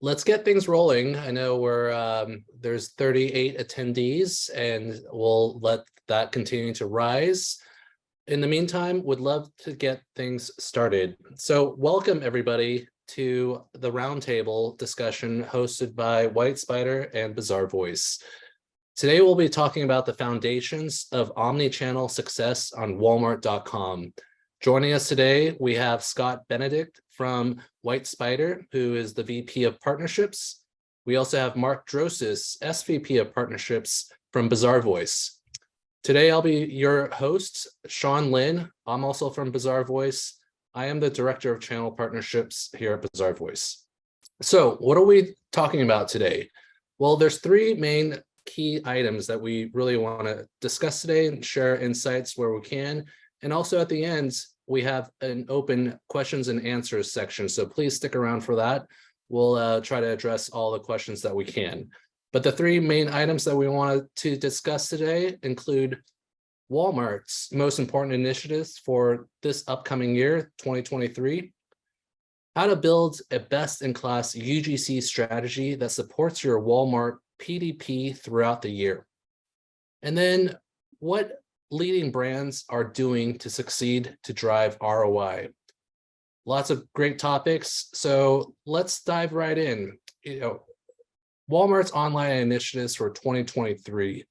Let's get things rolling. I know there's 38 attendees, and we'll let that continue to rise. In the meantime, would love to get things started. So welcome everybody to the roundtable discussion hosted by WhyteSpyder and Bazaarvoice. Today we'll be talking about the foundations of omnichannel success on Walmart.com. Joining us today, we have Scott Benedict from WhyteSpyder, who is the VP of Partnerships. We also have Mark Drosos, SVP of Partnerships from Bazaarvoice. Today, I'll be your host, Sean Lin. I'm also from Bazaarvoice. I am the Director of Channel Partnerships here at Bazaarvoice. So what are we talking about today? Well, there's three main key items that we really want to discuss today and share insights where we can. And also at the end, we have an open questions and answers section. So please stick around for that. We'll try to address all the questions that we can. But the three main items that we wanted to discuss today include Walmart's most important initiatives for this upcoming year, 2023, how to build a best-in-class UGC strategy that supports your Walmart PDP throughout the year, and then what leading brands are doing to succeed to drive ROI. Lots of great topics. So let's dive right in. Walmart's online initiatives for 2023.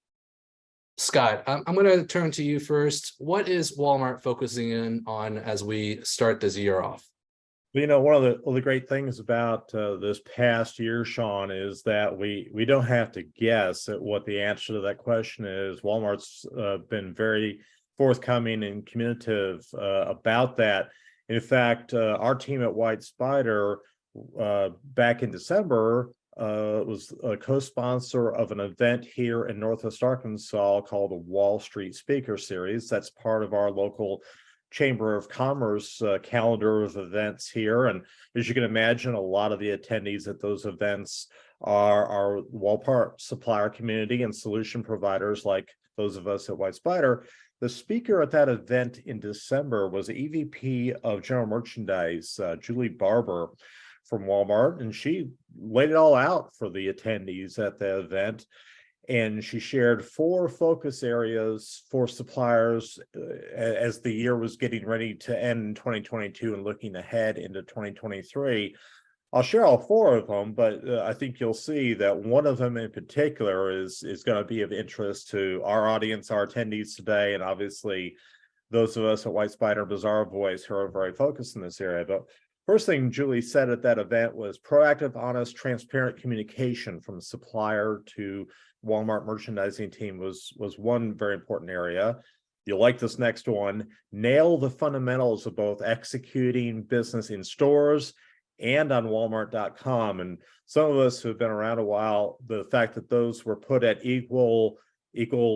Scott, I'm going to turn to you first. What is Walmart focusing in on as we start this year off? One of the great things about this past year, Sean, is that we don't have to guess at what the answer to that question is. Walmart's been very forthcoming and communicative about that. In fact, our team at WhyteSpyder back in December was a co-sponsor of an event here in Northwest Arkansas called the Wall Street Speaker Series. That's part of our local Chamber of Commerce calendar of events here. And as you can imagine, a lot of the attendees at those events are Walmart supplier community and solution providers like those of us at WhyteSpyder. The speaker at that event in December was EVP of General Merchandise, Julie Barber from Walmart, and she laid it all out for the attendees at the event. And she shared 4 focus areas for suppliers as the year was getting ready to end in 2022 and looking ahead into 2023. I'll share all 4 of them, but I think you'll see that one of them in particular is going to be of interest to our audience, our attendees today, and obviously those of us at WhyteSpyder and Bazaarvoice who are very focused in this area. But first thing Julie said at that event was proactive, honest, transparent communication from supplier to Walmart merchandising team was one very important area. You'll like this next one. Nail the fundamentals of both executing business in stores and on Walmart.com. And some of us who have been around a while, the fact that those were put at equal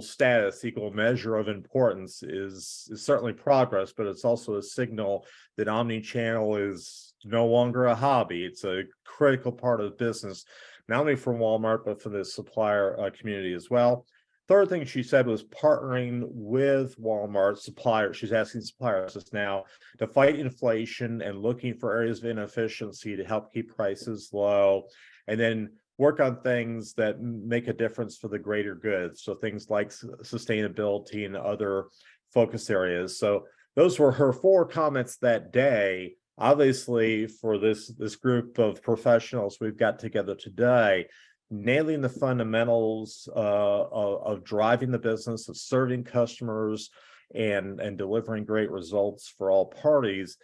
status, equal measure of importance is certainly progress, but it's also a signal that omnichannel is no longer a hobby. It's a critical part of business, not only for Walmart, but for the supplier community as well. Third thing she said was partnering with Walmart suppliers. She's asking suppliers now to fight inflation and looking for areas of inefficiency to help keep prices low, and then work on things that make a difference for the greater good. So things like sustainability and other focus areas. So those were her 4 comments that day. Obviously, for this group of professionals we've got together today, nailing the fundamentals of driving the business, of serving customers, and delivering great results for all parties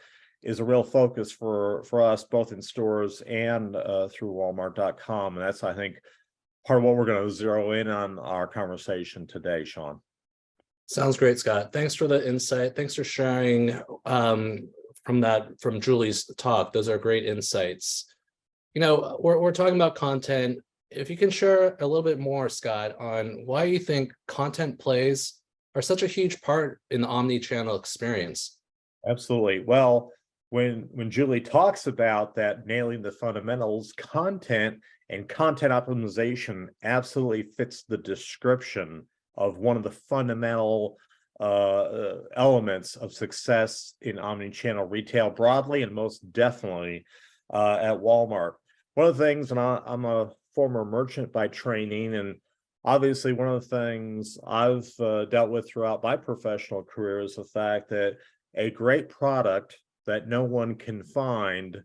is a real focus for us, both in stores and through Walmart.com. And that's, I think, part of what we're going to zero in on our conversation today, Sean. Sounds great, Scott. Thanks for the insight. Thanks for sharing from Julie's talk. Those are great insights. We're talking about content. If you can share a little bit more, Scott, on why you think content plays are such a huge part in the omni-channel experience. Absolutely. Well, when Julie talks about that nailing the fundamentals, content and content optimization absolutely fits the description of one of the fundamental elements of success in omnichannel retail broadly, and most definitely at Walmart. One of the things, and I'm a former merchant by training, and obviously one of the things I've dealt with throughout my professional career is the fact that a great product that no one can find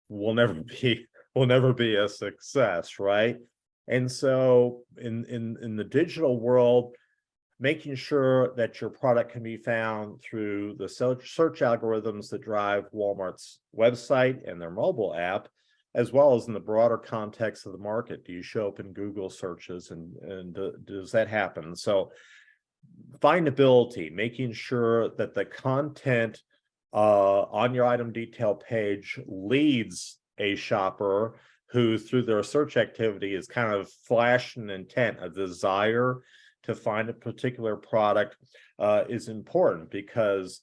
will never be will never be a success, right? And so in the digital world, making sure that your product can be found through the search algorithms that drive Walmart's website and their mobile app, as well as in the broader context of the market. Do you show up in Google searches, and does that happen? So findability, making sure that the content on your item detail page leads a shopper who, through their search activity, is kind of flash an intent, a desire to find a particular product, is important, because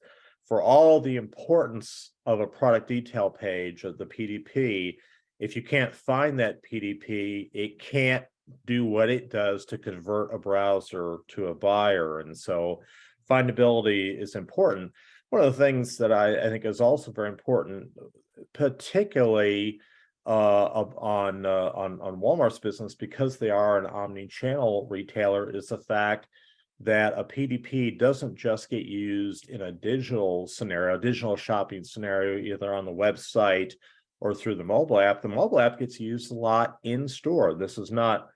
for all the importance of a product detail page of the PDP, if you can't find that PDP, it can't do what it does to convert a browser to a buyer. And so findability is important. One of the things that I think is also very important, particularly on Walmart's business, because they are an omni-channel retailer, is the fact that a PDP doesn't just get used in a digital scenario, digital shopping scenario, either on the website or through the mobile app. The mobile app gets used a lot in store. This is not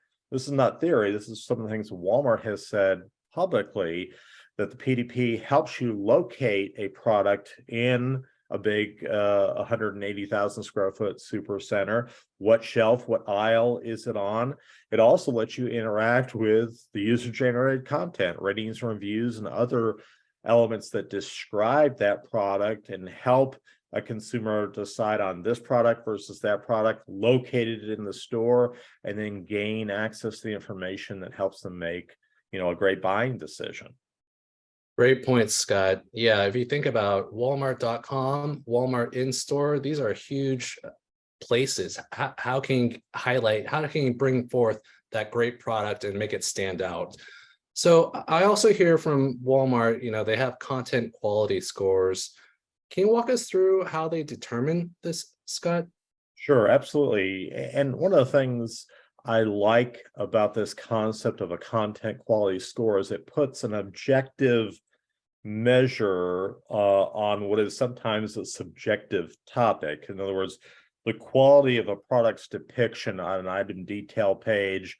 theory. This is some of the things Walmart has said publicly, that the PDP helps you locate a product in a big 180,000 square foot super center. What shelf, what aisle is it on? It also lets you interact with the user generated content, ratings, reviews, and other elements that describe that product and help a consumer decide on this product versus that product, located in the store, and then gain access to the information that helps them make, a great buying decision. Great point, Scott. Yeah, if you think about Walmart.com, Walmart in-store, these are huge places. How can you bring forth that great product and make it stand out? So I also hear from Walmart, they have content quality scores. Can you walk us through how they determine this, Scott? Sure, absolutely. And one of the things I like about this concept of a content quality score is it puts an objective measure on what is sometimes a subjective topic. In other words, the quality of a product's depiction on an item detail page.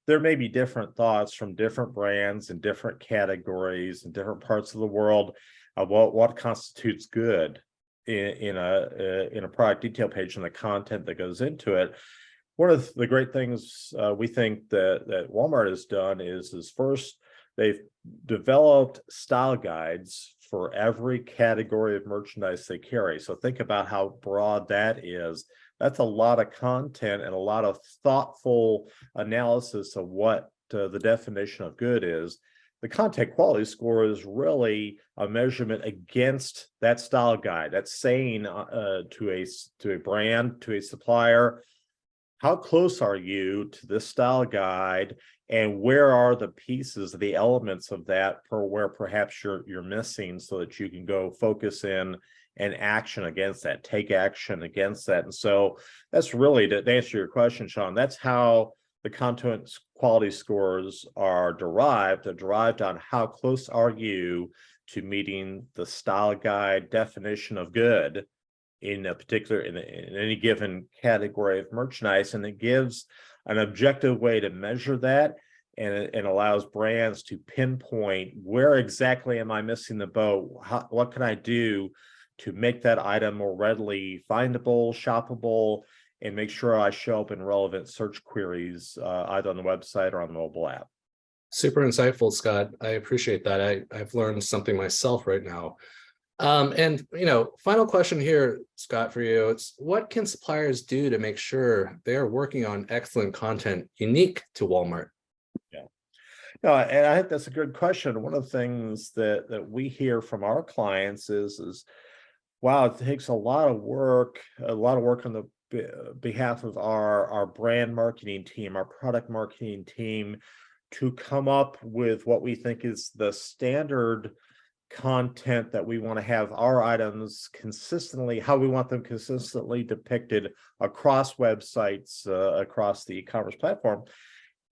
There may be different thoughts from different brands and different categories and different parts of the world about what constitutes good in a product detail page and the content that goes into it. One of the great things we think that Walmart has done is first, they've developed style guides for every category of merchandise they carry. So think about how broad that is. That's a lot of content and a lot of thoughtful analysis of what the definition of good is. The content quality score is really a measurement against that style guide. That's saying to a brand, to a supplier, how close are you to this style guide, and where are the pieces, the elements of that for where perhaps you're missing, so that you can go focus in and action against that, take action against that. And so that's really, to answer your question, Sean, that's how the content quality scores are derived. They're derived on how close are you to meeting the style guide definition of good in a particular, in any given category of merchandise. And it gives an objective way to measure that, and it allows brands to pinpoint, where exactly am I missing the boat? What can I do to make that item more readily findable, shoppable, and make sure I show up in relevant search queries, either on the website or on the mobile app. Super insightful, Scott. I appreciate that. I've learned something myself right now. And final question here, Scott, for you. It's, what can suppliers do to make sure they are working on excellent content unique to Walmart? Yeah. No, and I think that's a good question. One of the things that we hear from our clients is, wow, it takes a lot of work on the behalf of our brand marketing team, our product marketing team, to come up with what we think is the standard content that we want to have our items consistently, how we want them consistently depicted across websites, across the e-commerce platform.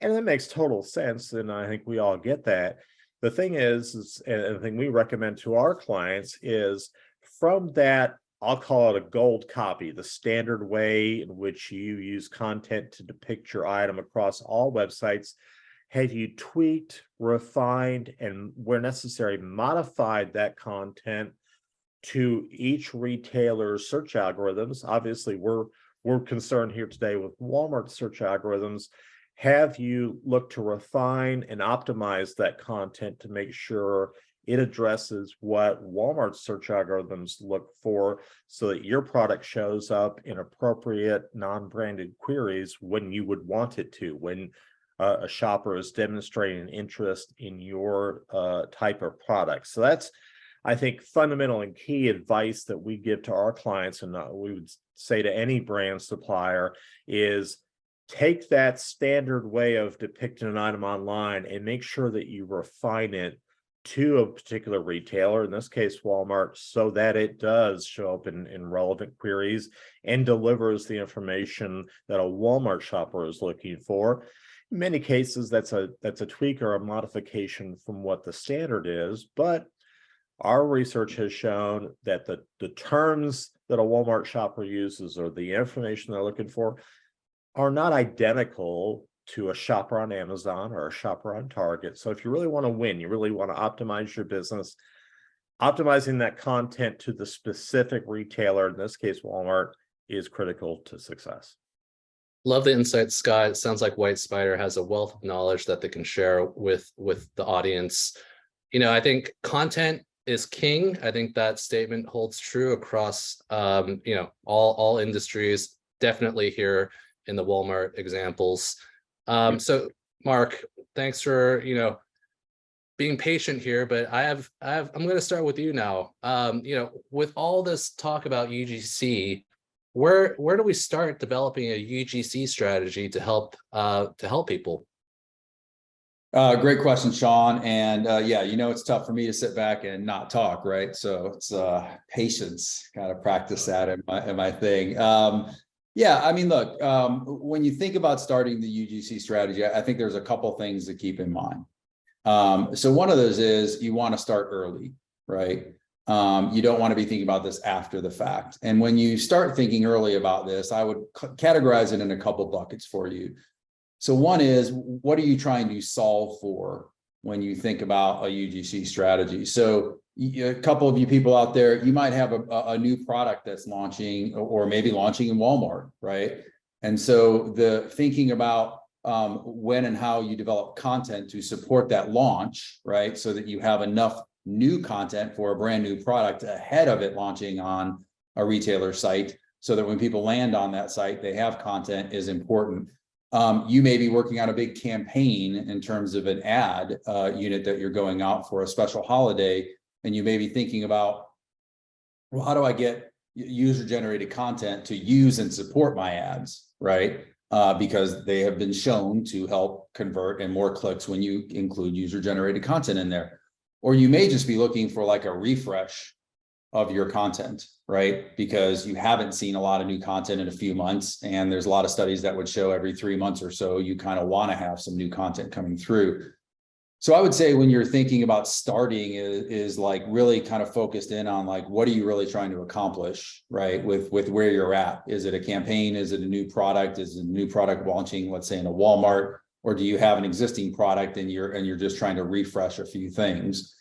And that makes total sense. And I think we all get that. The thing is and the thing we recommend to our clients is from that, I'll call it a gold copy, the standard way in which you use content to depict your item across all websites. Have you tweaked, refined, and where necessary, modified that content to each retailer's search algorithms? Obviously, we're concerned here today with Walmart search algorithms. Have you looked to refine and optimize that content to make sure it addresses what Walmart's search algorithms look for so that your product shows up in appropriate non-branded queries when you would want it to, when a shopper is demonstrating an interest in your type of product? So that's, I think, fundamental and key advice that we give to our clients, and we would say to any brand supplier, is take that standard way of depicting an item online and make sure that you refine it to a particular retailer, in this case Walmart, so that it does show up in relevant queries and delivers the information that a Walmart shopper is looking for. In many cases, that's a tweak or a modification from what the standard is, but our research has shown that the terms that a Walmart shopper uses or the information they're looking for are not identical to a shopper on Amazon or a shopper on Target. So if you really want to win, you really want to optimize your business, optimizing that content to the specific retailer, in this case Walmart, is critical to success. Love the insight, Scott. It sounds like WhyteSpyder has a wealth of knowledge that they can share with the audience. I think content is king. I think that statement holds true across all industries, definitely here in the Walmart examples. So Mark, thanks for being patient here, but I'm going to start with you now. With all this talk about UGC, where do we start developing a UGC strategy to help people? Great question, Sean. And yeah, it's tough for me to sit back and not talk, right? So it's patience, kind of practice that in my thing. Yeah, I mean, look, when you think about starting the UGC strategy, I think there's a couple things to keep in mind. So one of those is you want to start early, right? You don't want to be thinking about this after the fact. And when you start thinking early about this, I would categorize it in a couple buckets for you. So one is, what are you trying to solve for when you think about a UGC strategy? So a couple of you people out there, you might have a new product that's launching or maybe launching in Walmart, right? And so the thinking about when and how you develop content to support that launch, right? So that you have enough new content for a brand new product ahead of it launching on a retailer site, so that when people land on that site, they have content, is important. You may be working on a big campaign in terms of an ad unit that you're going out for a special holiday, and you may be thinking about, well, how do I get user-generated content to use and support my ads, right? Because they have been shown to help convert and more clicks when you include user-generated content in there. Or you may just be looking for like a refresh of your content, right? Because you haven't seen a lot of new content in a few months, and there's a lot of studies that would show every 3 months or so, you kind of want to have some new content coming through. So I would say when you're thinking about starting is like really kind of focused in on like, what are you really trying to accomplish, right? With where you're at. Is it a campaign? Is it a new product? Is it a new product launching, let's say in a Walmart? Or do you have an existing product and you're just trying to refresh a few things?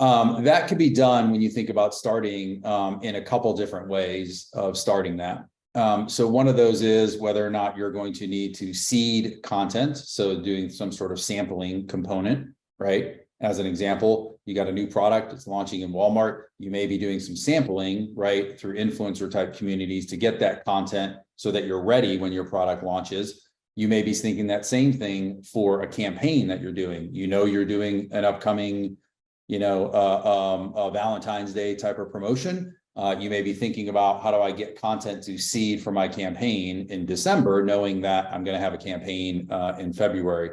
That could be done when you think about starting in a couple different ways of starting that. So one of those is whether or not you're going to need to seed content. So doing some sort of sampling component, right? As an example, you got a new product, it's launching in Walmart. You may be doing some sampling, right? Through influencer type communities to get that content so that you're ready when your product launches. You may be thinking that same thing for a campaign that you're doing. You're doing an upcoming, a Valentine's Day type of promotion. You may be thinking about, how do I get content to seed for my campaign in December, knowing that I'm going to have a campaign in February.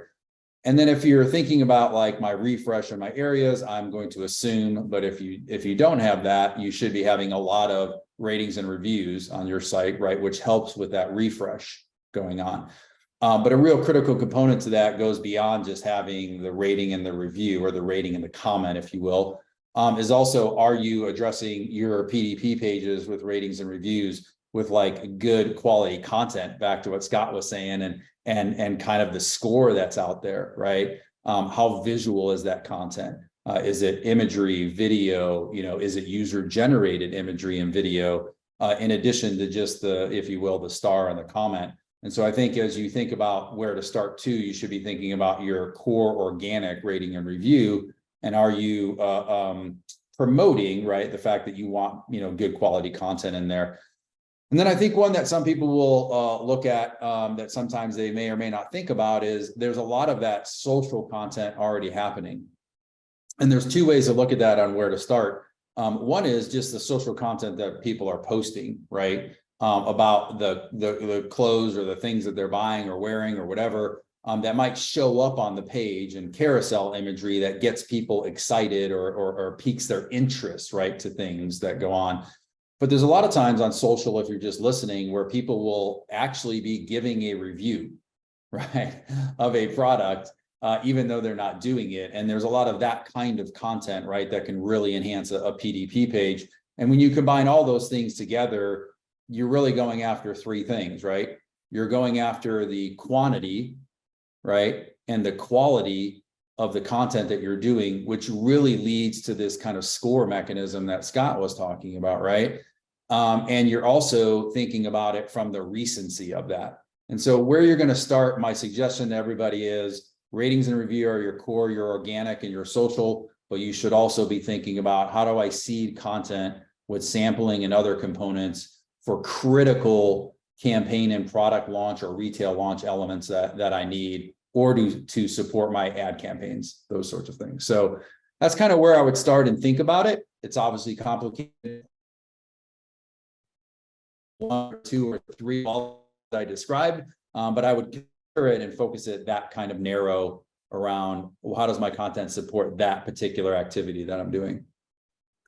And then if you're thinking about like my refresh in my areas, I'm going to assume, but if you don't have that, you should be having a lot of ratings and reviews on your site, right? Which helps with that refresh going on. But a real critical component to that goes beyond just having the rating and the review, or the rating and the comment, if you will, is also, are you addressing your PDP pages with ratings and reviews with like good quality content, back to what Scott was saying, and kind of the score that's out there, right? How visual is that content? Is it imagery, video, is it user generated imagery and video, in addition to just the, if you will, the star and the comment? And so I think as you think about where to start too, you should be thinking about your core organic rating and review. And are you promoting, right, the fact that you want, good quality content in there? And then I think one that some people will look at, that sometimes they may or may not think about, is there's a lot of that social content already happening. And there's two ways to look at that on where to start. One is just the social content that people are posting, right? About the clothes or the things that they're buying or wearing or whatever, that might show up on the page, and carousel imagery that gets people excited or piques their interest, right, to things that go on. But there's a lot of times on social, if you're just listening, where people will actually be giving a review, right, of a product, even though they're not doing it. And there's a lot of that kind of content, right, that can really enhance a PDP page. And when you combine all those things together, you're really going after three things, right? You're going after the quantity, right, and the quality of the content that you're doing, which really leads to this kind of score mechanism that Scott was talking about, right? And you're also thinking about it from the recency of that. And so where you're going to start, my suggestion to everybody is ratings and review are your core, your organic, and your social, but you should also be thinking about, how do I seed content with sampling and other components for critical campaign and product launch or retail launch elements that I need, or to support my ad campaigns, those sorts of things. So that's kind of where I would start and think about it. It's obviously complicated. One or two or three, all that I described, but I would consider it and focus it that kind of narrow around, well, how does my content support that particular activity that I'm doing?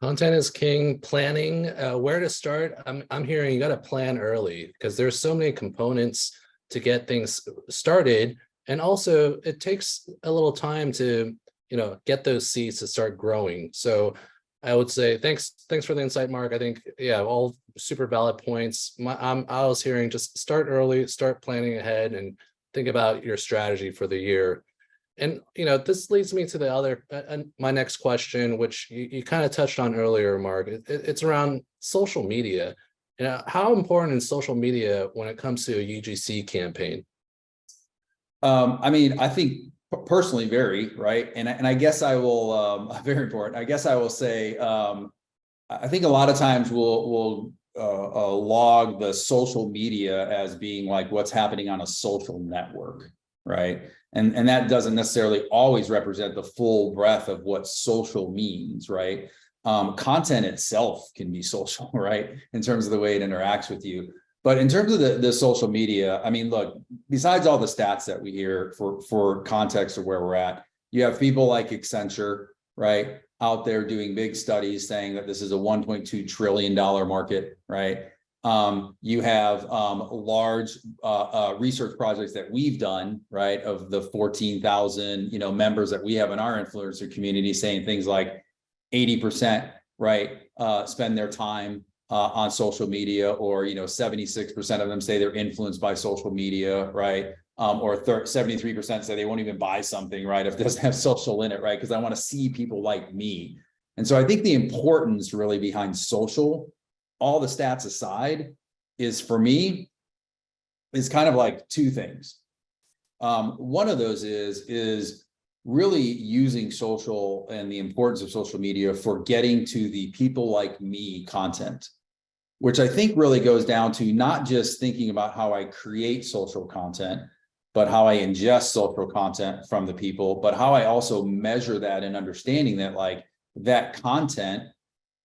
Content is king. Planning, where to start. I'm hearing you got to plan early, because there's so many components to get things started. And also it takes a little time to, get those seeds to start growing. So I would say, thanks for the insight, Mark. I think, yeah, all super valid points. I was hearing just start early, start planning ahead, and think about your strategy for the year. And, this leads me to the other, my next question, which you kind of touched on earlier, Mark. It's around social media. How important is social media when it comes to a UGC campaign? I think personally, very, right. And I guess I will, very important. I guess I will say, I think a lot of times we'll log the social media as being like what's happening on a social network, right? And that doesn't necessarily always represent the full breadth of what social means, right? Content itself can be social, right, in terms of the way it interacts with you. But in terms of the social media, look, besides all the stats that we hear for context of where we're at, you have people like Accenture, right, out there doing big studies saying that this is a $1.2 trillion market, right? You have large research projects that we've done, right, of the 14,000 members that we have in our influencer community, saying things like 80%, right, spend their time on social media, or 76% of them say they're influenced by social media, right? Or 73% say they won't even buy something, right, if it doesn't have social in it, right? Because I want to see people like me. And so I think the importance really behind social, all the stats aside, is, for me, is kind of like two things. One of those is really using social and the importance of social media for getting to the people like me content, which I think really goes down to not just thinking about how I create social content, but how I ingest social content from the people, but how I also measure that, and understanding that like that content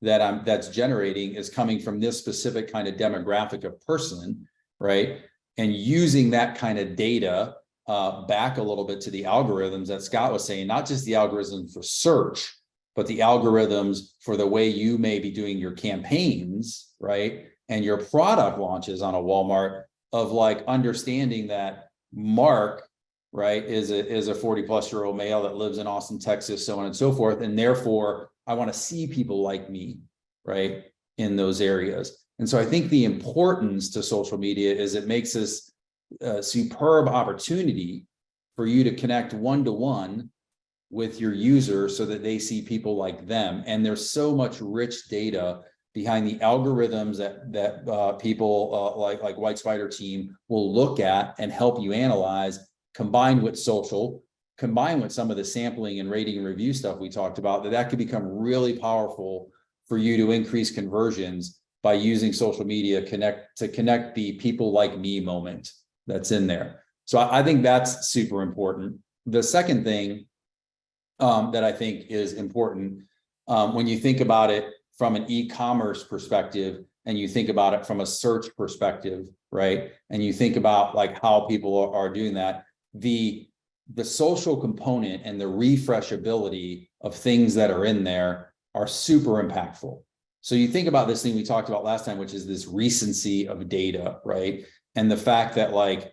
that's generating is coming from this specific kind of demographic of person, right? And using that kind of data back a little bit to the algorithms that Scott was saying, not just the algorithms for search, but the algorithms for the way you may be doing your campaigns, right? And your product launches on a Walmart, of like understanding that Mark, right, is a 40-plus-year-old male that lives in Austin, Texas, so on and so forth. And therefore, I want to see people like me, right, in those areas. And so I think the importance to social media is it makes this a superb opportunity for you to connect one-to-one with your user so that they see people like them. And there's so much rich data behind the algorithms that people like WhyteSpyder team will look at and help you analyze, combined with social, combined with some of the sampling and rating and review stuff we talked about, that could become really powerful for you to increase conversions by using social media to connect the people like me moment that's in there. So I think that's super important. The second thing that I think is important, when you think about it from an e-commerce perspective, and you think about it from a search perspective, right? And you think about like how people are doing that, the social component and the refreshability of things that are in there are super impactful. So you think about this thing we talked about last time, which is this recency of data, right? And the fact that like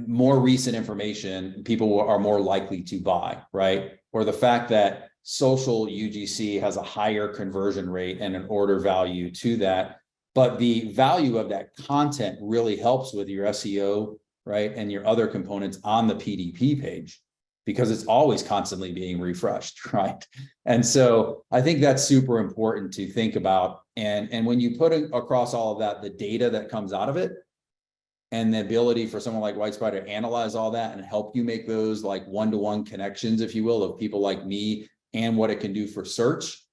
more recent information, people are more likely to buy, right? Or the fact that social UGC has a higher conversion rate and an order value to that. But the value of that content really helps with your SEO, right? And your other components on the PDP page, because it's always constantly being refreshed, right? And so I think that's super important to think about. And when you put across all of that, the data that comes out of it, and the ability for someone like WhyteSpyder to analyze all that and help you make those like one-to-one connections, if you will, of people like me and what it can do for search.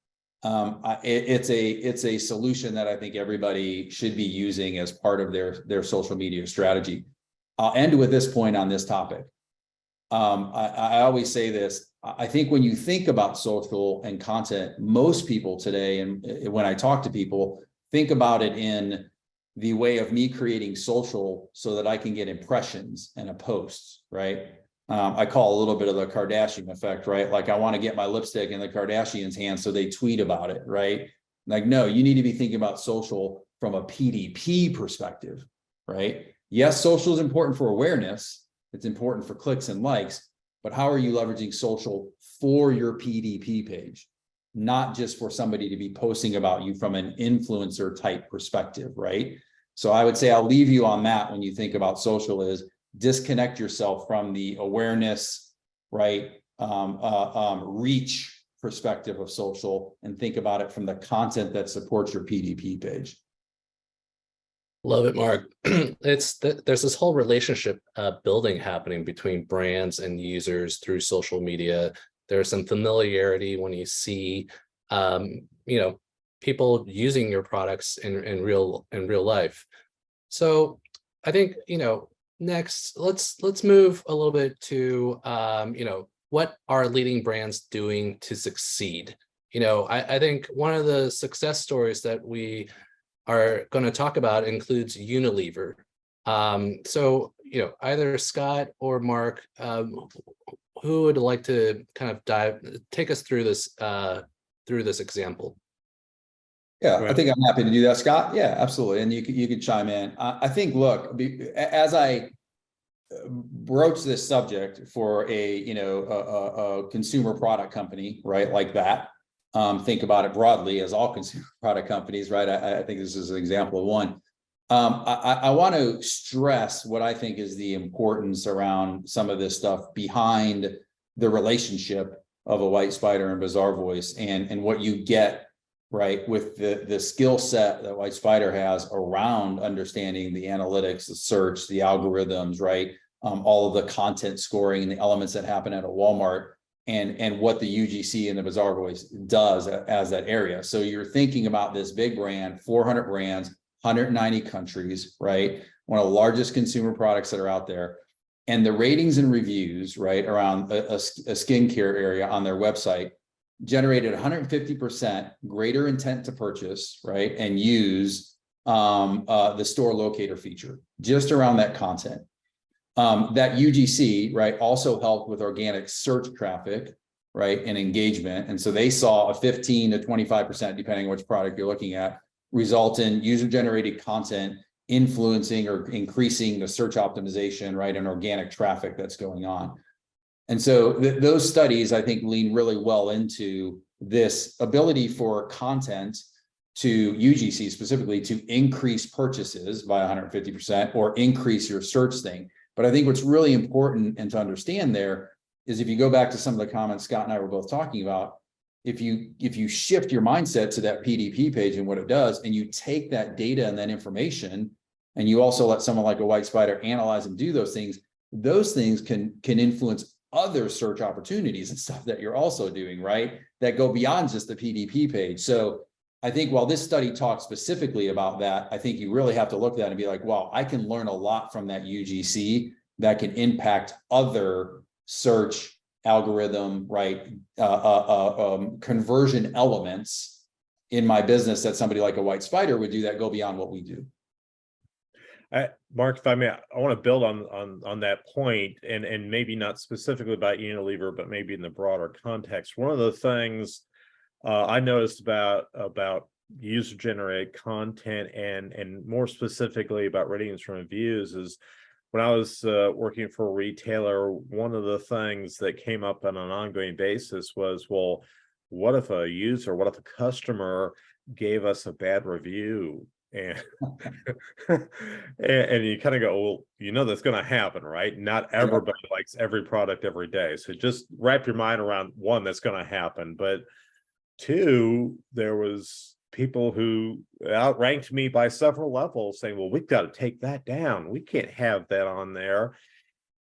It's a solution that I think everybody should be using as part of their social media strategy. I'll end with this point on this topic. I always say this. I think when you think about social and content, most people today, and when I talk to people, think about it in the way of me creating social so that I can get impressions and a post, right? I call a little bit of the Kardashian effect, right? Like I want to get my lipstick in the Kardashians' hands so they tweet about it, right? Like, no, you need to be thinking about social from a PDP perspective, right? Yes, social is important for awareness. It's important for clicks and likes, but how are you leveraging social for your PDP page? Not just for somebody to be posting about you from an influencer type perspective, right? So I would say I'll leave you on that when you think about social is disconnect yourself from the awareness, right? Reach perspective of social and think about it from the content that supports your PDP page. Love it, Mark. There's this whole relationship building happening between brands and users through social media. There's some familiarity when you see, people using your products in real life. So I think, next let's move a little bit to, what are leading brands doing to succeed? I think one of the success stories that we are going to talk about includes Unilever. So, either Scott or Mark, who would like to kind of take us through this example? Yeah, I think I'm happy to do that, Scott. Yeah, absolutely. And you could chime in. I think, look, as I broach this subject for a consumer product company, right, like that, think about it broadly as all consumer product companies, right? I think this is an example of one. I want to stress what I think is the importance around some of this stuff behind the relationship of a WhyteSpyder and Bazaarvoice and what you get, right, with the skill set that WhyteSpyder has around understanding the analytics, the search, the algorithms, right? All of the content scoring and the elements that happen at a Walmart and what the UGC and the Bazaarvoice does as that area. So you're thinking about this big brand, 400 brands, 190 countries, right? One of the largest consumer products that are out there. And the ratings and reviews, right, around a skincare area on their website generated 150% greater intent to purchase, right? And use the store locator feature just around that content. That UGC, right, also helped with organic search traffic, right, and engagement. And so they saw a 15 to 25%, depending on which product you're looking at, result in user-generated content influencing or increasing the search optimization, right, and organic traffic that's going on. And so those studies, I think, lean really well into this ability for content to UGC specifically to increase purchases by 150% or increase your search thing. But I think what's really important and to understand there is if you go back to some of the comments Scott and I were both talking about, if you shift your mindset to that PDP page and what it does, and you take that data and that information, and you also let someone like a WhyteSpyder analyze and do those things can influence other search opportunities and stuff that you're also doing, right? That go beyond just the PDP page. So I think while this study talks specifically about that, I think you really have to look at that and be like, wow, I can learn a lot from that UGC that can impact other search algorithm, right? Conversion elements in my business that somebody like a WhyteSpyder would do that go beyond what we do. Mark, if I may, I want to build on that point, and maybe not specifically about Unilever, but maybe in the broader context. One of the things I noticed about user-generated content and more specifically about ratings from reviews is when I was working for a retailer, one of the things that came up on an ongoing basis was, well, what if a user, what if a customer gave us a bad review? And and you kind of go, well, you know that's going to happen, right? Not everybody likes every product every day. So just wrap your mind around, one, that's going to happen. But two, there was people who outranked me by several levels saying, well, we've got to take that down. We can't have that on there.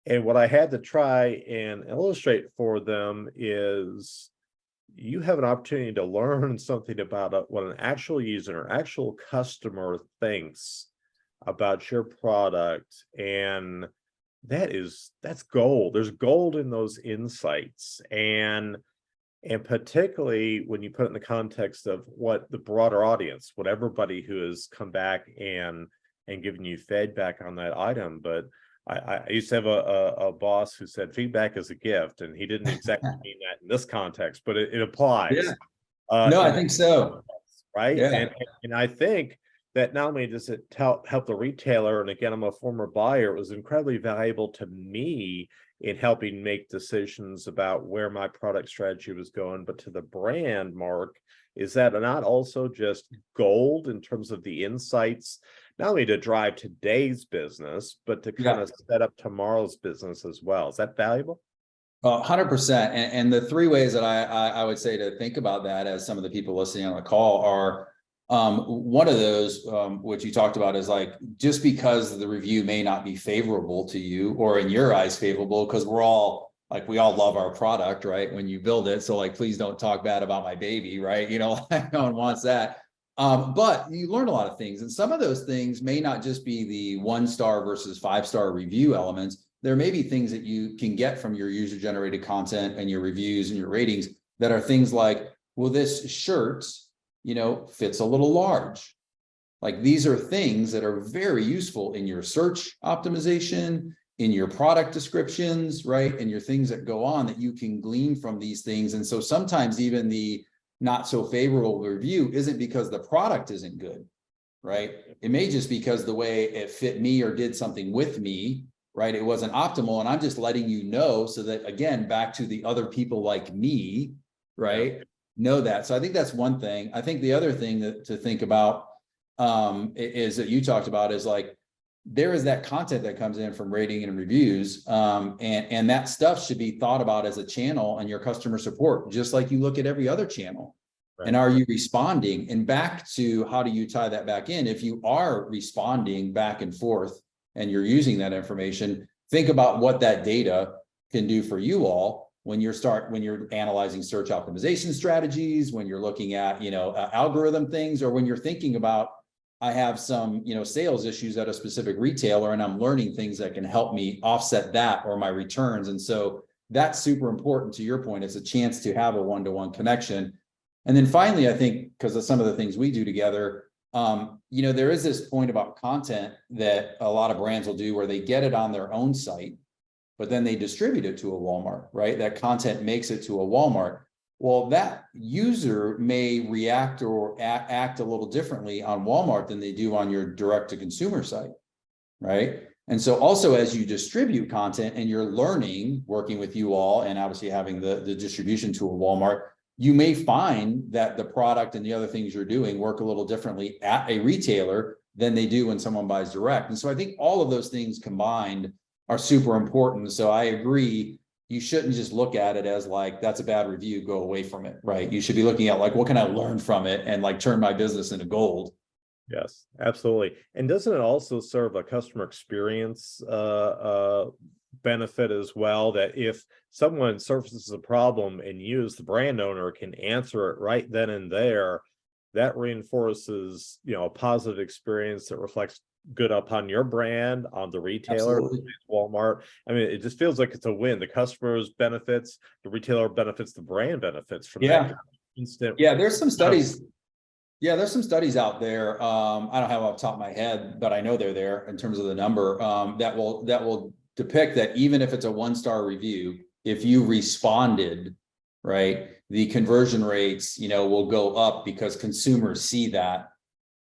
And what I had to try and illustrate for them is you have an opportunity to learn something about what an actual user, an actual customer thinks about your product. And that's gold. There's gold in those insights. And particularly when you put it in the context of what the broader audience, what everybody who has come back and given you feedback on that item. But I used to have a boss who said feedback is a gift, and he didn't exactly mean that in this context, but it applies. Yeah. No, I think so. Right. Yeah. And I think that not only does it help the retailer, and again, I'm a former buyer, it was incredibly valuable to me in helping make decisions about where my product strategy was going, but to the brand, Mark, is that not also just gold in terms of the insights, not only to drive today's business, but to kind of set up tomorrow's business as well? Is that valuable? 100%. And the three ways that I would say to think about that, as some of the people listening on the call are, one of those, which you talked about, is like, just because the review may not be favorable to you, or in your eyes favorable, because we all love our product, right? When you build it. So like, please don't talk bad about my baby, right? You know, no one wants that. But you learn a lot of things, and some of those things may not just be the 1-star versus 5-star review elements. There may be things that you can get from your user-generated content and your reviews and your ratings that are things like, well, this shirt, you know, fits a little large. Like, these are things that are very useful in your search optimization, in your product descriptions, right? And your things that go on that you can glean from these things. And so sometimes even the not so favorable review isn't because the product isn't good, right? It may just because the way it fit me or did something with me, right? It wasn't optimal. And I'm just letting you know, so that, again, back to the other people like me, right? Know that. So I think that's one thing. I think the other thing to think about is that you talked about is like, there is that content that comes in from rating and reviews, and that stuff should be thought about as a channel and your customer support, just like you look at every other channel. Right. And are you responding? And back to, how do you tie that back in? If you are responding back and forth and you're using that information, think about what that data can do for you all when you're analyzing search optimization strategies, when you're looking at, algorithm things, or when you're thinking about, I have some, sales issues at a specific retailer, and I'm learning things that can help me offset that or my returns. And so that's super important. To your point, it's a chance to have a one-to-one connection. And then finally, I think, because of some of the things we do together, there is this point about content that a lot of brands will do where they get it on their own site, but then they distribute it to a Walmart, right? That content makes it to a Walmart. Well, that user may react or act a little differently on Walmart than they do on your direct to consumer site, right? And so also as you distribute content and you're learning, working with you all, and obviously having the distribution to a Walmart, you may find that the product and the other things you're doing work a little differently at a retailer than they do when someone buys direct. And so I think all of those things combined are super important. So I agree, you shouldn't just look at it as like, that's a bad review, go away from it, right? You should be looking at like, what can I learn from it and like turn my business into gold. Yes, absolutely. And doesn't it also serve a customer experience benefit as well, that if someone surfaces a problem and you as the brand owner can answer it right then and there, that reinforces, a positive experience that reflects good upon your brand, on the retailer, Walmart. I mean, it just feels like it's a win. The customers benefits, the retailer benefits, the brand benefits from that instant. Yeah, there's some studies. Yeah, there's some studies out there. I don't have off the top of my head, but I know they're there in terms of the number that will depict that even if it's a 1-star review, if you responded, right, the conversion rates, will go up because consumers see that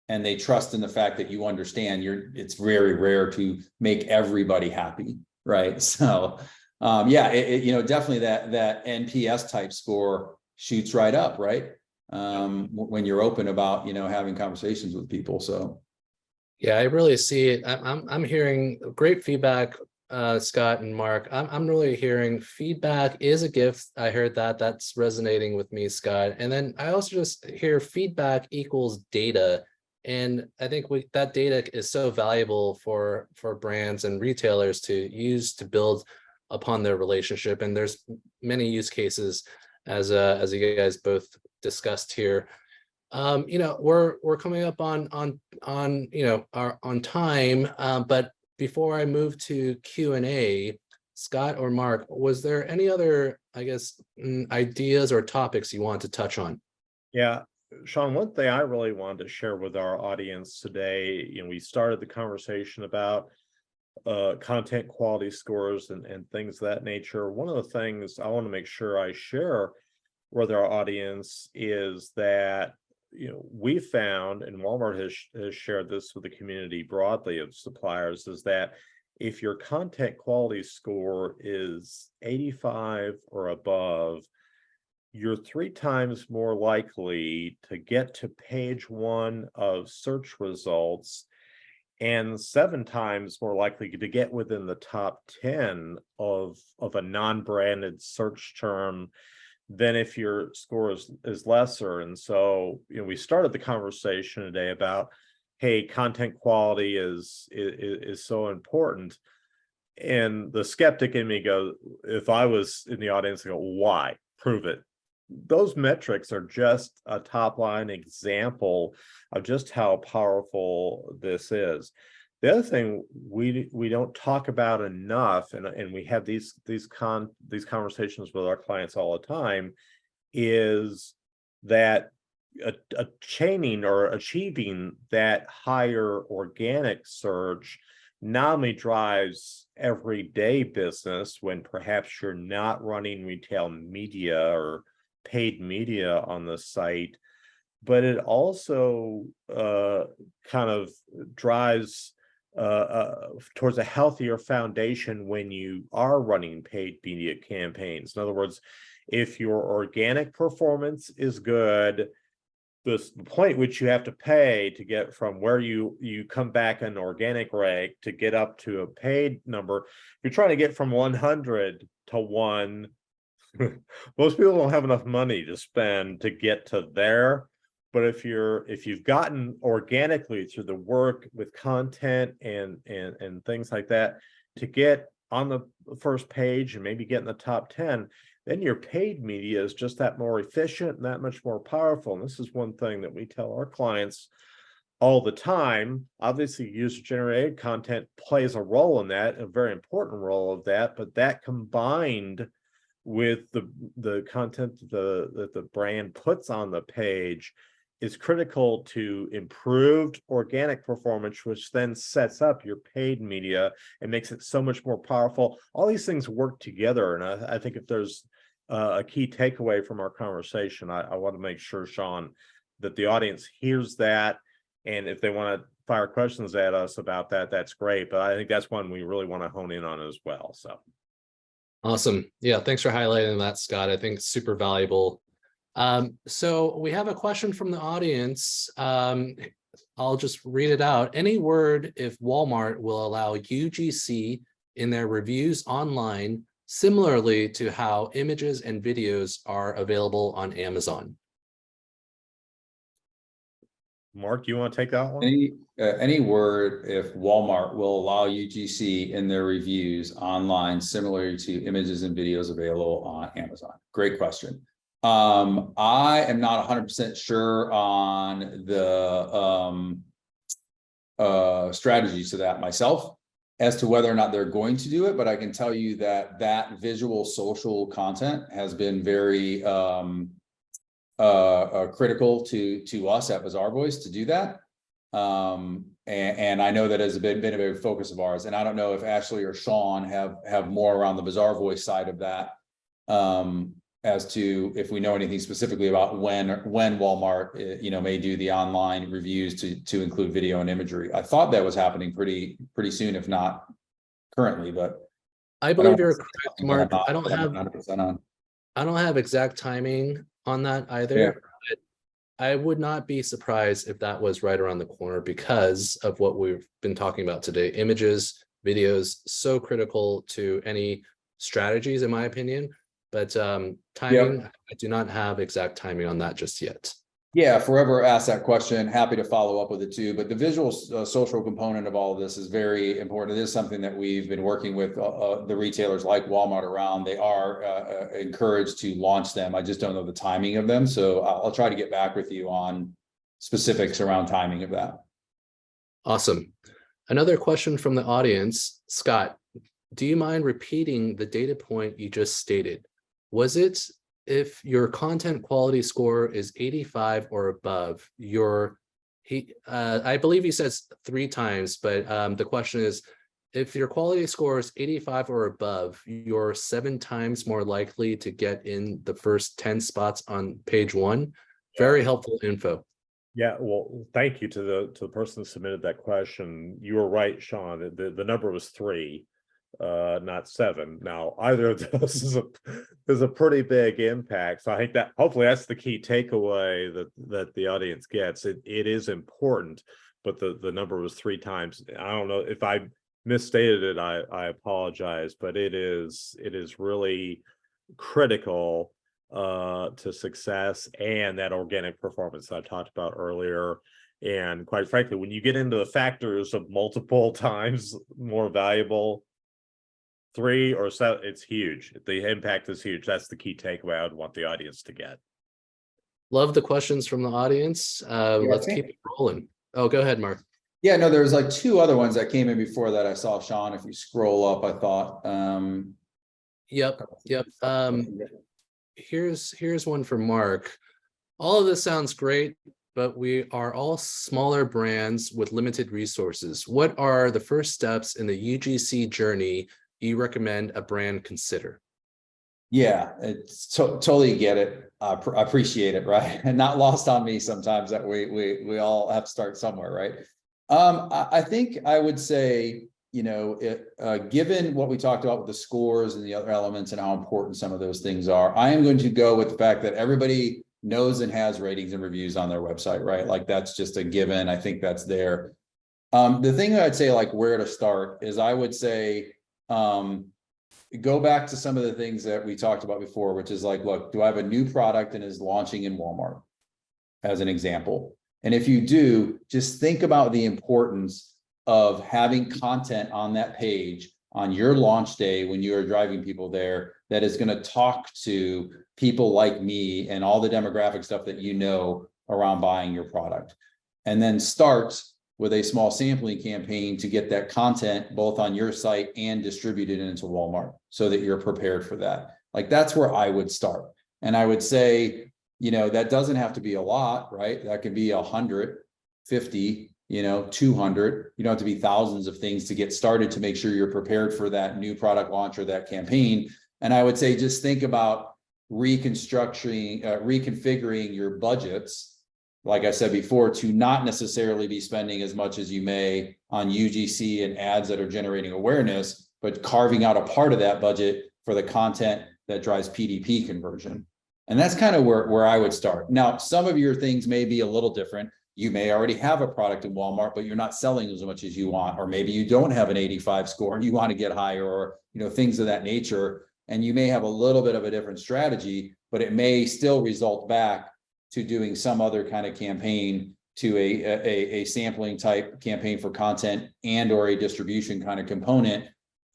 and they trust in the fact that you understand it's very rare to make everybody happy, right? So definitely that NPS type score shoots right up, right? When you're open about, having conversations with people. So. Yeah, I really see it. I'm hearing great feedback, Scott and Mark. I'm really hearing feedback is a gift. I heard that's resonating with me, Scott. And then I also just hear feedback equals data. And I think that data is so valuable for brands and retailers to use to build upon their relationship. And there's many use cases as you guys both discussed here. We're coming up on time. But before I move to Q&A, Scott or Mark, was there any other, ideas or topics you want to touch on? Yeah, Sean, one thing I really wanted to share with our audience today, we started the conversation about content quality scores and things of that nature. One of the things I want to make sure I share with our audience is that, we found, and Walmart has shared this with the community broadly of suppliers, is that if your content quality score is 85 or above, you're 3 times more likely to get to page 1 of search results and 7 times more likely to get within the top 10 of a non-branded search term than if your score is lesser. And so, we started the conversation today about, hey, content quality is so important. And the skeptic in me goes, if I was in the audience, I go, why? Prove it. Those metrics are just a top line example of just how powerful this is. The other thing we don't talk about enough, and we have these conversations with our clients all the time, is that attaining or achieving that higher organic search not only drives everyday business when perhaps you're not running retail media or paid media on the site, but it also kind of drives towards a healthier foundation when you are running paid media campaigns. In other words, if your organic performance is good, the point which you have to pay to get from where you come back an organic rank to get up to a paid number, you're trying to get from 100 to 1. Most people don't have enough money to spend to get to there. But if you've gotten organically through the work with content and things like that to get on the first page and maybe get in the top 10, then your paid media is just that more efficient and that much more powerful. And this is one thing that we tell our clients all the time. Obviously, user-generated content plays a role in that, a very important role of that, but that combined with the content that the brand puts on the page is critical to improved organic performance, which then sets up your paid media and makes it so much more powerful. All these things work together. And I think if there's a key takeaway from our conversation, I want to make sure, Sean, that the audience hears that. And if they want to fire questions at us about that, that's great. But I think that's one we really want to hone in on as well. So. Awesome. Yeah, thanks for highlighting that, Scott. I think it's super valuable. So we have a question from the audience. I'll just read it out. Any word if Walmart will allow UGC in their reviews online, similarly to how images and videos are available on Amazon? Mark, you want to take that one? Any word if Walmart will allow UGC in their reviews online, similar to images and videos available on Amazon? Great question. I am not 100% sure on the strategies to that myself as to whether or not they're going to do it, but I can tell you that that visual social content has been very critical to us at Bazaarvoice to do that. And I know that has been a big focus of ours. And I don't know if Ashley or Sean have more around the Bazaarvoice side of that, as to if we know anything specifically about when Walmart, may do the online reviews to include video and imagery. I thought that was happening pretty soon, if not currently, but I believe you're correct, Mark. I don't have 100% on. I don't have exact timing on that either. Yeah. But I would not be surprised if that was right around the corner because of what we've been talking about today. Images, videos, so critical to any strategies, in my opinion. But timing, I do not have exact timing on that just yet. Yeah, forever ask that question. Happy to follow up with it too. But the visual social component of all of this is very important. It is something that we've been working with the retailers like Walmart around. They are encouraged to launch them. I just don't know the timing of them. So I'll try to get back with you on specifics around timing of that. Awesome. Another question from the audience. Scott, do you mind repeating the data point you just stated? Was it if your content quality score is 85 or above, I believe he says 3 times, but the question is, if your quality score is 85 or above, you're 7 times more likely to get in the first 10 spots on page 1. Very helpful info. Yeah, well, thank you to the person who submitted that question. You were right, Sean. The number was 3. Not 7. Now, either of those is a pretty big impact. So I think that hopefully that's the key takeaway that the audience gets. It is important, but the number was 3 times. I don't know if I misstated it. I apologize, but it is really critical to success and that organic performance that I talked about earlier. And quite frankly, when you get into the factors of multiple times more valuable, 3 or 7, it's huge. The impact is huge. That's the key takeaway I would want the audience to get. Love the questions from the audience. Let's keep it rolling. Oh, go ahead, Mark. Yeah, no, there's like 2 other ones that came in before that I saw, Sean. If you scroll up, I thought. Yep. Here's one for Mark. All of this sounds great, but we are all smaller brands with limited resources. What are the first steps in the UGC journey you recommend a brand consider? Yeah, it's totally get it. I appreciate it, right? And not lost on me sometimes that we all have to start somewhere, right? I think I would say, given what we talked about with the scores and the other elements and how important some of those things are, I am going to go with the fact that everybody knows and has ratings and reviews on their website, right? Like that's just a given. I think that's there. The thing that I'd say, like where to start is I would say, go back to some of the things that we talked about before, which is like, look, do I have a new product and is launching in Walmart as an example? And if you do, just think about the importance of having content on that page on your launch day when you are driving people there that is going to talk to people like me and all the demographic stuff that you know around buying your product. And then start with a small sampling campaign to get that content both on your site and distributed into Walmart so that you're prepared for that. Like that's where I would start. And I would say, that doesn't have to be a lot, right? That could be 150, 200. You don't have to be thousands of things to get started to make sure you're prepared for that new product launch or that campaign. And I would say, just think about reconfiguring your budgets, like I said before, to not necessarily be spending as much as you may on UGC and ads that are generating awareness, but carving out a part of that budget for the content that drives PDP conversion. And that's kind of where I would start. Now, some of your things may be a little different. You may already have a product in Walmart, but you're not selling as much as you want, or maybe you don't have an 85 score and you want to get higher, or things of that nature. And you may have a little bit of a different strategy, but it may still result back to doing some other kind of campaign, to a sampling type campaign for content and or a distribution kind of component.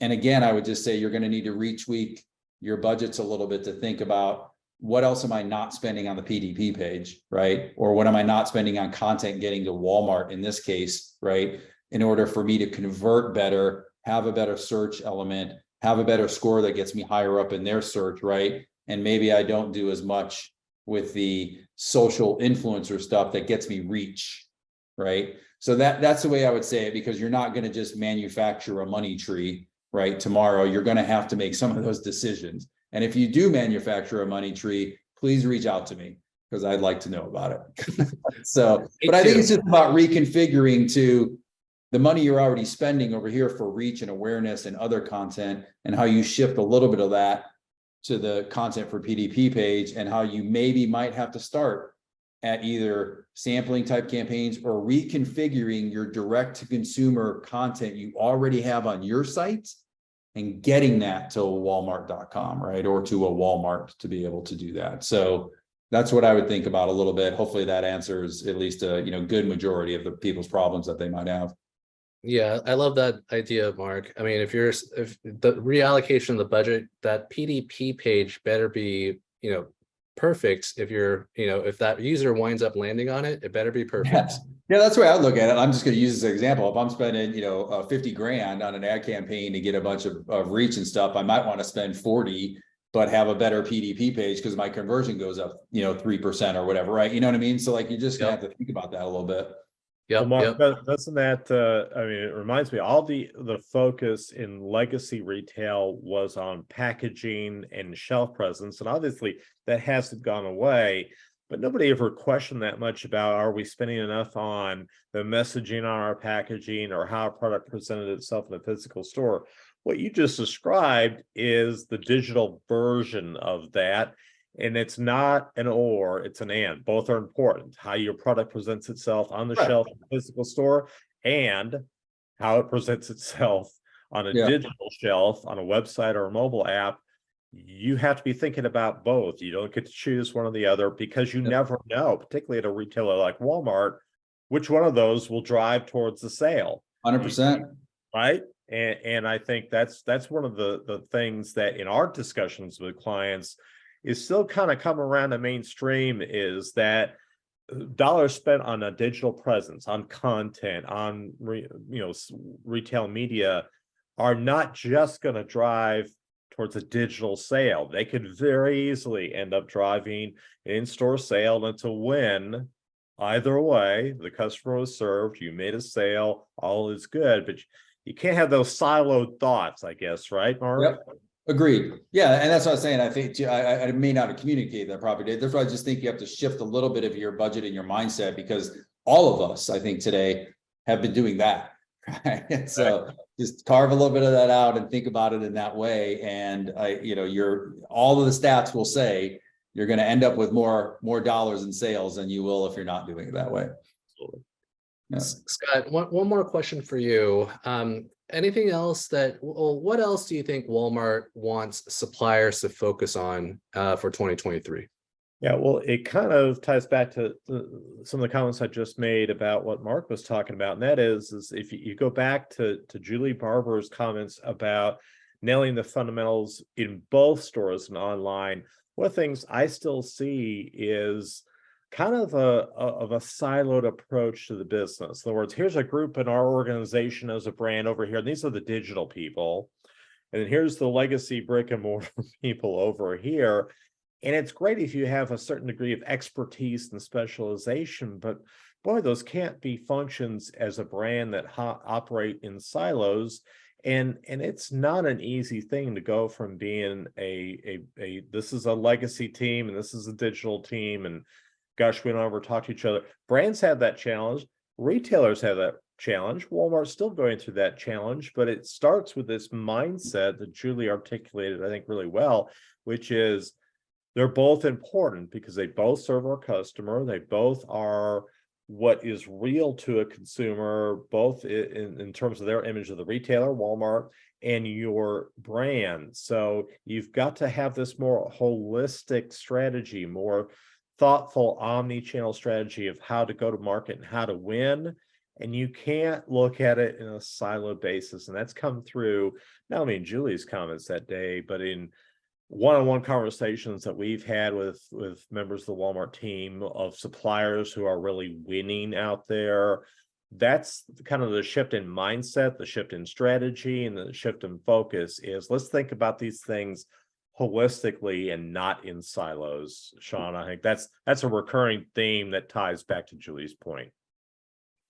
And again, I would just say you're going to need to retweak your budgets a little bit to think about, what else am I not spending on the PDP page, right? Or what am I not spending on content getting to Walmart in this case, right? In order for me to convert better, have a better search element, have a better score that gets me higher up in their search, right? And maybe I don't do as much with the social influencer stuff that gets me reach, right? So that's the way I would say it, because you're not going to just manufacture a money tree, right? Tomorrow, you're going to have to make some of those decisions. And if you do manufacture a money tree, please reach out to me, because I'd like to know about it. So, but I think it's just about reconfiguring to the money you're already spending over here for reach and awareness and other content, and how you shift a little bit of that to the content for PDP page, and how you maybe might have to start at either sampling type campaigns or reconfiguring your direct to consumer content you already have on your site and getting that to walmart.com, right? Or to a Walmart to be able to do that. So that's what I would think about a little bit. Hopefully that answers at least a good majority of the people's problems that they might have. Yeah, I love that idea, Mark. I mean, if the reallocation of the budget, that PDP page better be, perfect. If if that user winds up landing on it, it better be perfect. Yeah, that's the way I look at it. I'm just going to use this example. If I'm spending, 50 grand on an ad campaign to get a bunch of reach and stuff, I might want to spend 40, but have a better PDP page because my conversion goes up, 3% or whatever, right? You know what I mean? So like, you just have to think about that a little bit. Yeah. Mark, doesn't that, it reminds me, all the focus in legacy retail was on packaging and shelf presence. And obviously that hasn't gone away, but nobody ever questioned that much about, are we spending enough on the messaging on our packaging or how a product presented itself in a physical store? What you just described is the digital version of that. And it's not an or, it's an and. Both are important. How your product presents itself on the shelf in the physical store, and how it presents itself on a digital shelf, on a website or a mobile app. You have to be thinking about both. You don't get to choose one or the other, because you never know, particularly at a retailer like Walmart, which one of those will drive towards the sale. 100%. Right? And I think that's one of the things that in our discussions with clients is still kind of come around the mainstream, is that dollars spent on a digital presence, on content, on retail media, are not just going to drive towards a digital sale. They could very easily end up driving an in-store sale, and it's a win either way. The customer was served, you made a sale, all is good, but you can't have those siloed thoughts, I guess, right, Mark? Yep. Agreed. Yeah, and that's what I was saying. I think I may not have communicated that properly. That's why I just think you have to shift a little bit of your budget and your mindset, because all of us, I think, today have been doing that. Right? So just carve a little bit of that out and think about it in that way. And all of the stats will say you're going to end up with more dollars in sales than you will if you're not doing it that way. Absolutely. Yeah. Scott, one more question for you. Anything else what else do you think Walmart wants suppliers to focus on for 2023? Yeah, well, it kind of ties back to some of the comments I just made about what Mark was talking about. And that is if you go back to Julie Barber's comments about nailing the fundamentals in both stores and online, one of the things I still see is kind of a siloed approach to the business. In other words, here's a group in our organization as a brand over here, and these are the digital people, and then here's the legacy brick and mortar people over here. And it's great if you have a certain degree of expertise and specialization, but boy, those can't be functions as a brand that operate in silos. And it's not an easy thing to go from being this is a legacy team and this is a digital team, and gosh, we don't ever talk to each other. Brands have that challenge. Retailers have that challenge. Walmart's still going through that challenge, but it starts with this mindset that Julie articulated, I think, really well, which is they're both important because they both serve our customer. They both are what is real to a consumer, both in terms of their image of the retailer, Walmart, and your brand. So you've got to have this more holistic strategy, more thoughtful omni-channel strategy of how to go to market and how to win. And you can't look at it in a silo basis. And that's come through not only in Julie's comments that day, but in one-on-one conversations that we've had with members of the Walmart team, of suppliers who are really winning out there. That's kind of the shift in mindset, the shift in strategy, and the shift in focus is let's think about these things holistically and not in silos. Sean, I think that's a recurring theme that ties back to Julie's point.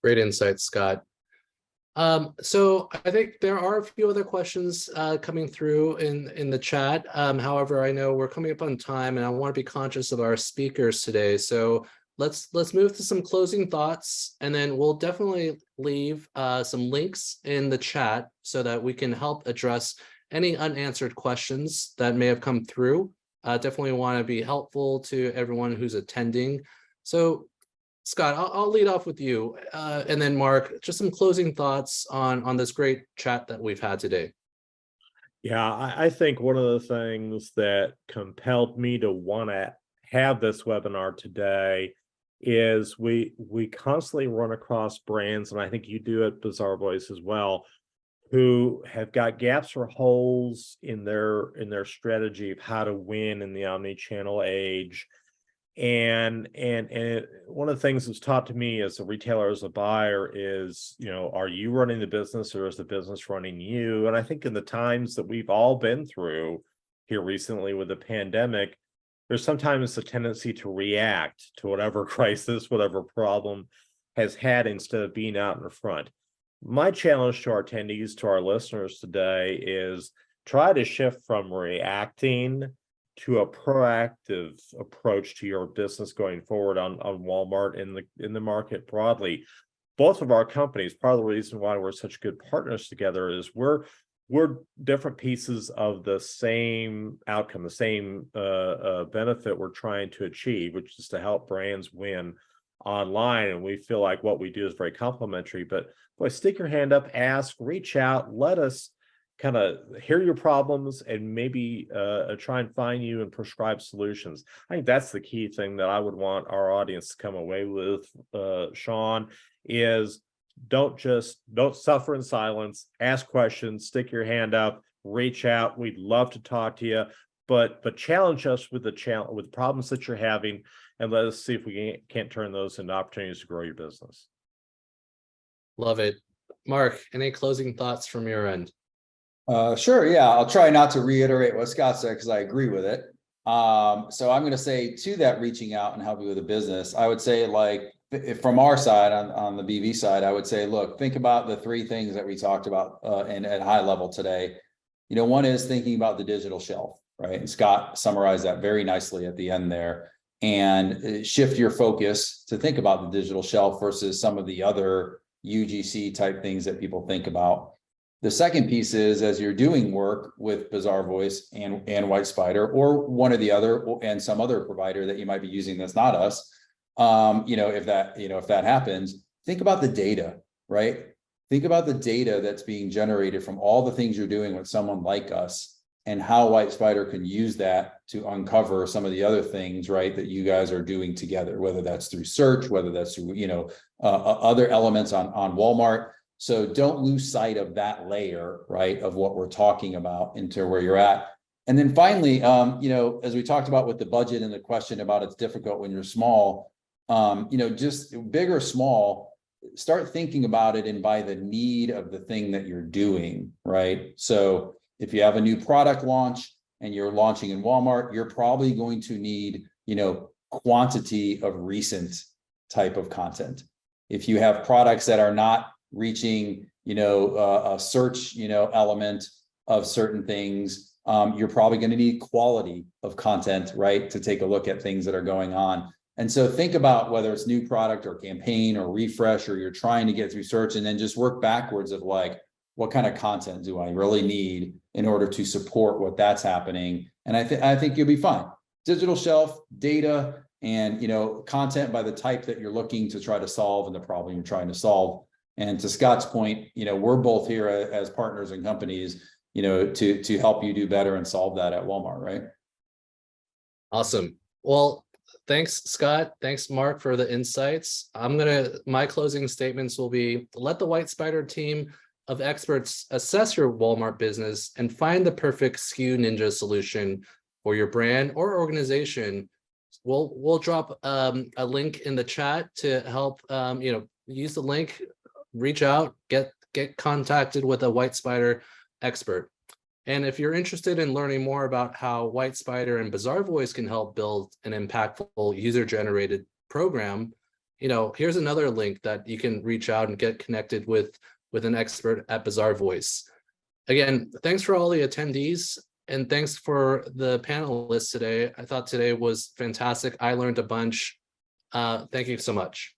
Great insight, Scott. So I think there are a few other questions coming through in the chat. However, I know we're coming up on time and I want to be conscious of our speakers today. So let's move to some closing thoughts, and then we'll definitely leave some links in the chat so that we can help address any unanswered questions that may have come through. Definitely want to be helpful to everyone who's attending. So Scott, I'll lead off with you, and then Mark, just some closing thoughts on this great chat that we've had today. Yeah, I think one of the things that compelled me to want to have this webinar today is we constantly run across brands, and I think you do at Bazaarvoice as well, who have got gaps or holes in their strategy of how to win in the omni-channel age. And one of the things that's taught to me as a retailer, as a buyer, is, are you running the business or is the business running you? And I think in the times that we've all been through here recently with the pandemic, there's sometimes a tendency to react to whatever crisis, whatever problem has had, instead of being out in the front. My challenge to our attendees, to our listeners today, is try to shift from reacting to a proactive approach to your business going forward on Walmart in the market broadly. Both of our companies, part of the reason why we're such good partners together is we're different pieces of the same outcome, the same benefit we're trying to achieve, which is to help brands win online. And we feel like what we do is very complementary. But boy, stick your hand up, ask, reach out, let us kind of hear your problems and maybe try and find you and prescribe solutions. I think that's the key thing that I would want our audience to come away with, Sean, is don't suffer in silence, ask questions, stick your hand up, reach out. We'd love to talk to you, but challenge us with with problems that you're having, and let us see if we can't turn those into opportunities to grow your business. Love it. Mark, any closing thoughts from your end? Sure. Yeah, I'll try not to reiterate what Scott said because I agree with it. So I'm going to say to that reaching out and helping with the business, I would say, like, from our side, on the BV side, I would say, look, think about the three things that we talked about and at high level today. One is thinking about the digital shelf, right? And Scott summarized that very nicely at the end there. And shift your focus to think about the digital shelf versus some of the other UGC type things that people think about. The second piece is, as you're doing work with Bazaarvoice and WhyteSpyder, or one or the other, and some other provider that you might be using that's not us, if that happens, think about the data, right? Think about the data that's being generated from all the things you're doing with someone like us, and how WhyteSpyder can use that to uncover some of the other things, right, that you guys are doing together, whether that's through search, whether that's through, other elements on Walmart. So don't lose sight of that layer, right, of what we're talking about into where you're at. And then finally, as we talked about with the budget and the question about it's difficult when you're small, just big or small, start thinking about it and by the need of the thing that you're doing, right? So if you have a new product launch, and you're launching in Walmart, you're probably going to need, quantity of recent type of content. If you have products that are not reaching, a search, element of certain things, you're probably going to need quality of content, right, to take a look at things that are going on. And so think about whether it's new product or campaign or refresh, or you're trying to get through search, and then just work backwards of like, what kind of content do I really need in order to support what that's happening? And I think you'll be fine. Digital shelf, data, and content by the type that you're looking to try to solve and the problem you're trying to solve. And to Scott's point, we're both here as partners and companies, to help you do better and solve that at Walmart, right? Awesome. Well, thanks, Scott. Thanks, Mark, for the insights. My closing statements will be, let the WhyteSpyder team of experts assess your Walmart business and find the perfect SKU Ninja solution for your brand or organization. We'll drop a link in the chat to help, use the link, reach out, get contacted with a WhyteSpyder expert. And if you're interested in learning more about how WhyteSpyder and Bazaarvoice can help build an impactful user-generated program, here's another link that you can reach out and get connected with an expert at Bazaarvoice. Again, thanks for all the attendees, and thanks for the panelists today. I thought today was fantastic. I learned a bunch. Thank you so much.